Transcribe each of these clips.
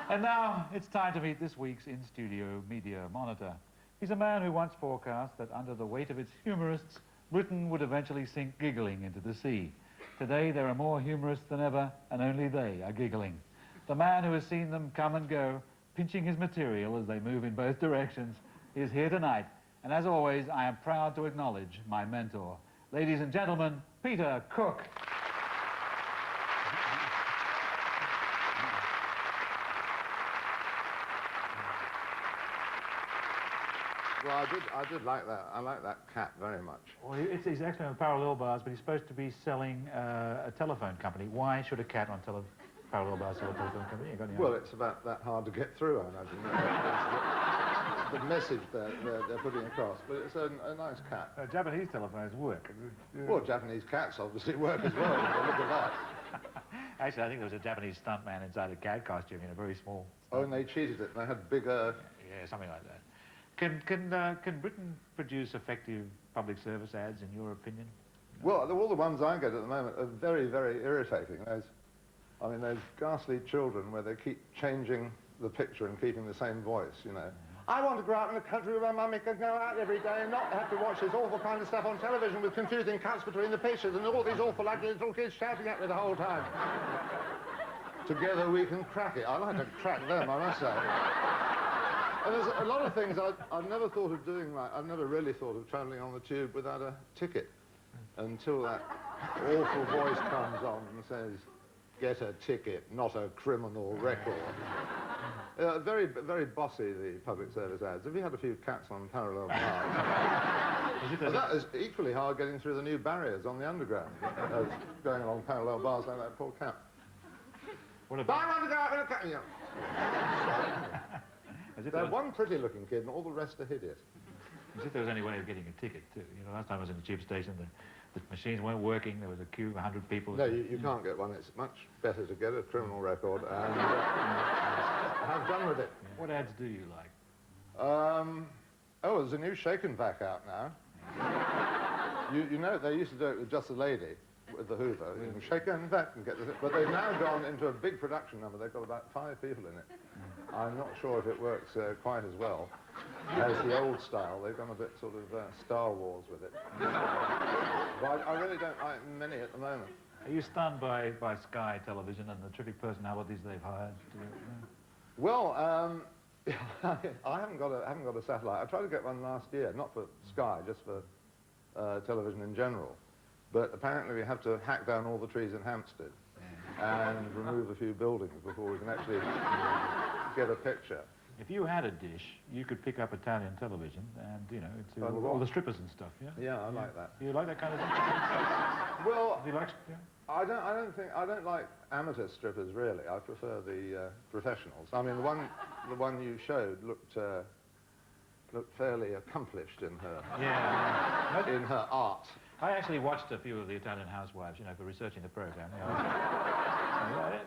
And now it's time to meet this week's in-studio media monitor. He's a man who once forecast that under the weight of its humorists, Britain would eventually sink giggling into the sea. Today there are more humorists than ever, and only they are giggling. The man who has seen them come and go, pinching his material as they move in both directions, is here tonight. And as always, I am proud to acknowledge my mentor. Ladies and gentlemen, Peter Cook. Well, I did like that. I like that cat very much. Well, he's actually on parallel bars, but he's supposed to be selling a telephone company. Why should a cat on parallel bars sell a telephone company? Well, it's about that hard to get through, I imagine. the message they're putting across. But it's a nice cat. Japanese telephones work. Well, Japanese cats obviously work as well. Look at that. Actually, I think there was a Japanese stuntman inside a cat costume in a very small... Oh, and they cheated it. They had bigger... Yeah, something like that. Can Britain produce effective public service ads, in your opinion? Well, all the ones I get at the moment are very, very irritating. Those ghastly children where they keep changing the picture and keeping the same voice, you know. I want to grow up in a country where mummy can go out every day and not have to watch this awful kind of stuff on television with confusing cuts between the pictures and all these awful ugly little kids shouting at me the whole time. Together we can crack it. I like to crack them, I must say. And there's a lot of things I've never thought of doing. Like, I've never really thought of travelling on the tube without a ticket until that awful voice comes on and says, "Get a ticket, not a criminal record." Very, very bossy, the public service ads. Have you had a few cats on parallel bars? That is equally hard getting through the new barriers on the underground as going along parallel bars like that poor cat. What about... I want to go out with a cat. They're one pretty-looking kid, and all the rest are hideous. As if there was any way of getting a ticket, too. You know, last time I was in the tube station, the machines weren't working. There was a queue, 100 people. No, you can't get one. It's much better to get a criminal record and have done with it. Yeah. What ads do you like? Oh, there's a new shaken vac out now. you know, they used to do it with just a lady, with the Hoover. You can shake and vac and get the... But they've now gone into a big production number. They've got about 5 people in it. I'm not sure if it works quite as well as the old style. They've gone a bit sort of Star Wars with it. But I really don't like many at the moment. Are you stunned by Sky Television and the terrific personalities they've hired? Well, I haven't got a satellite. I tried to get one last year, not for Sky, just for television in general. But apparently we have to hack down all the trees in Hampstead and remove a few buildings before we can actually get a picture. If you had a dish, you could pick up Italian television and, you know, it's all the strippers and stuff, yeah? Yeah, I like that. You like that kind of thing? Well, do you like... Yeah? I don't like amateur strippers, really. I prefer the professionals. I mean, the one you showed looked fairly accomplished in her, in her art. I actually watched a few of the Italian housewives, you know, for researching the program.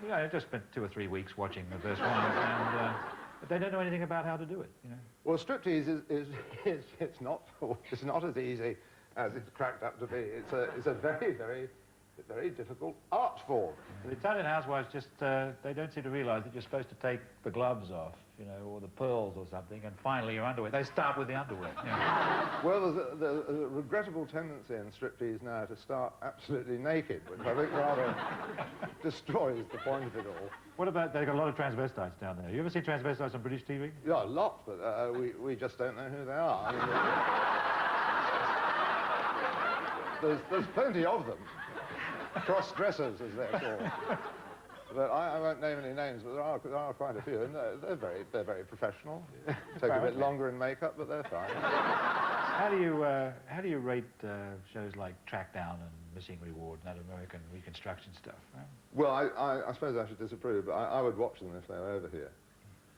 You know, I just spent 2 or 3 weeks watching the first one, and but they don't know anything about how to do it, you know. Well, striptease it's not as easy as it's cracked up to be. It's a very, very, very difficult art form. The Italian housewives just, they don't seem to realise that you're supposed to take the gloves off, you know, or the pearls or something, and finally your underwear. They start with the underwear. You know. Well, there's a regrettable tendency in striptease now to start absolutely naked, which I think rather destroys the point of it all. What about, they've got a lot of transvestites down there. You ever seen transvestites on British TV? Yeah, a lot, but we just don't know who they are. I mean, there's plenty of them. Cross-dressers, as they're called. But I won't name any names, but there are quite a few, and they're very professional. Take a bit longer in makeup, but they're fine. How do you rate shows like Trackdown and Missing Reward and that American reconstruction stuff? Right? Well, I suppose I should disapprove, but I would watch them if they were over here.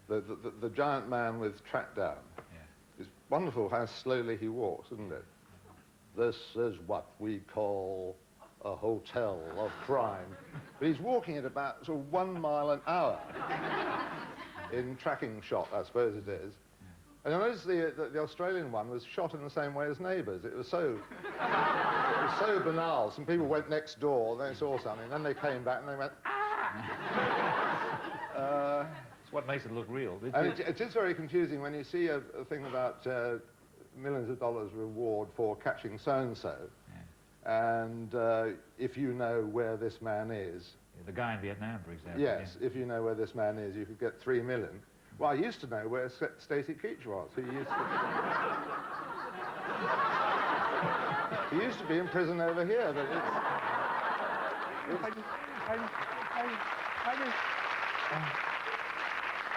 The giant man with Trackdown. Yeah. It's wonderful how slowly he walks, isn't it? This is what we call a hotel of crime. But he's walking at about sort of 1 mile an hour in tracking shot, I suppose it is. And I noticed the Australian one was shot in the same way as Neighbours. It was so banal. Some people went next door, they saw something, then they came back and they went, ah! what makes it look real. And it is very confusing when you see a thing about millions of dollars reward for catching so-and-so, and if you know where this man is... Yeah, the guy in Vietnam, for example. Yes, if you know where this man is, you could get 3 million. Well, I used to know where Stacy Keach was. He used to be in prison over here, but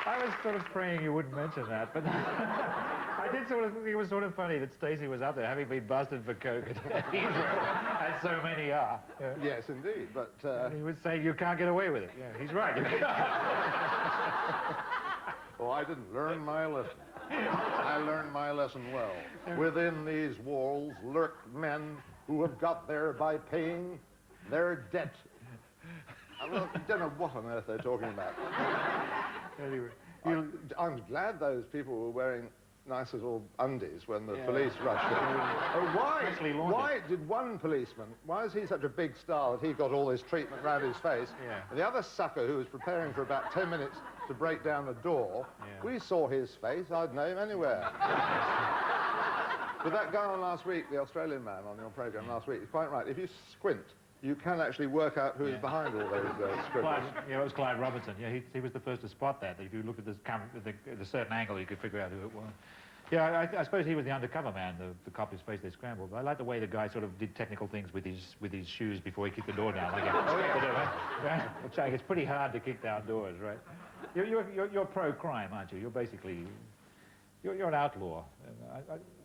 I was sort of praying you wouldn't mention that, but I did sort of think it was sort of funny that Stacy was up there, having been busted for coke at Heathrow, as so many are. Yes, indeed, but... he would say, you can't get away with it. Yeah, he's right. Well, I didn't learn my lesson. I learned my lesson well. Within these walls lurk men who have got there by paying their debt. I don't know what on earth they're talking about. Anyway, I'm glad those people were wearing nice little undies when the police rushed in. Why did one policeman, why is he such a big star that he got all this treatment round his face? Yeah. And the other sucker who was preparing for about 10 minutes to break down the door, we saw his face, I'd know him anywhere. But that guy on last week, the Australian man on your programme last week, is quite right. If you squint, you can actually work out who's behind all those scribbles. Yeah, it was Clive Robertson. Yeah, he was the first to spot that. If you look at this camera, at a certain angle, you could figure out who it was. Yeah, I suppose he was the undercover man, the cop whose face they scrambled. But I like the way the guy sort of did technical things with his shoes before he kicked the door down. Like it's pretty hard to kick down doors, right? You're pro-crime, aren't you? You're basically... You're an outlaw.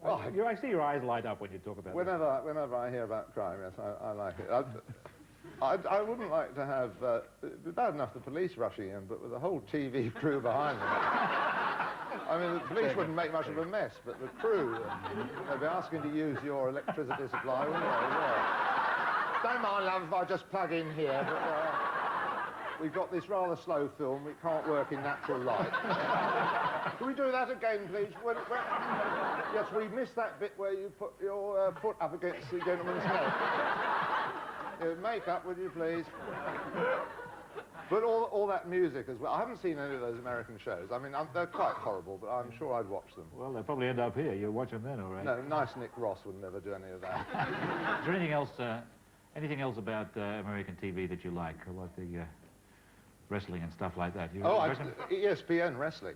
I see your eyes light up when you talk about it. Whenever I hear about crime, yes, I like it. I wouldn't like to have... it'd be bad enough the police rushing in, but with the whole TV crew behind them. I mean, the police wouldn't make much of a mess, but the crew, they'd be asking to use your electricity supply, wouldn't they? Yeah. Don't mind, love, if I just plug in here, but... we've got this rather slow film. We can't work in natural light. Can we do that again, please? Yes, we missed that bit where you put your foot up against the gentleman's head. Make up, would you, please? But all that music as well. I haven't seen any of those American shows. I mean, they're quite horrible, but I'm sure I'd watch them. Well, they'll probably end up here. You'll watch them then, all right? No, nice Nick Ross would never do any of that. Is there anything else, about American TV that you like? Like the wrestling and stuff like that? ESPN wrestling.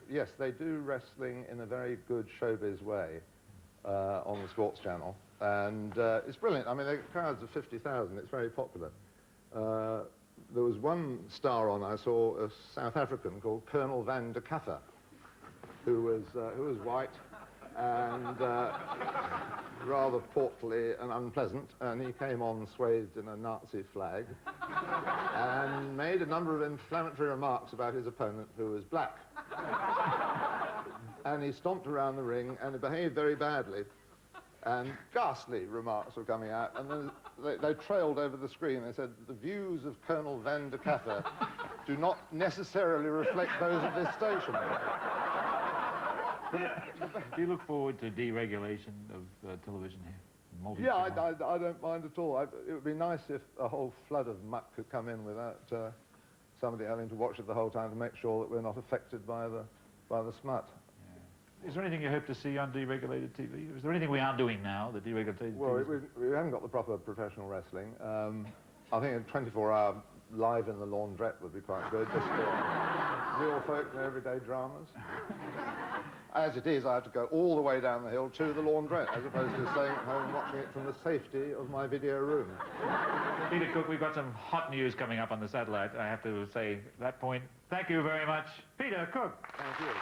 Yes, they do wrestling in a very good showbiz way on the sports channel. And it's brilliant. I mean, they're crowds of 50,000. It's very popular. There was one star on, I saw a South African called Colonel Van de Kaffer, who was white and rather portly and unpleasant, and he came on swathed in a Nazi flag and made a number of inflammatory remarks about his opponent, who was black. And he stomped around the ring and he behaved very badly, and ghastly remarks were coming out, and then they trailed over the screen. They said, the views of Colonel Van de Kaffer do not necessarily reflect those of this station. Do you look forward to deregulation of television here? Yeah, I don't mind at all. It would be nice if a whole flood of muck could come in without somebody having to watch it the whole time to make sure that we're not affected by the smut. Is there anything you hope to see on deregulated TV? Is there anything we aren't doing now that deregulated TV? Well, we haven't got the proper professional wrestling. I think a 24-hour live in the laundrette would be quite good, just for real folk and everyday dramas. As it is, I have to go all the way down the hill to the laundrette, as opposed to staying at home watching it from the safety of my video room. Peter Cook, we've got some hot news coming up on the satellite. I have to say at that point, thank you very much, Peter Cook. Thank you.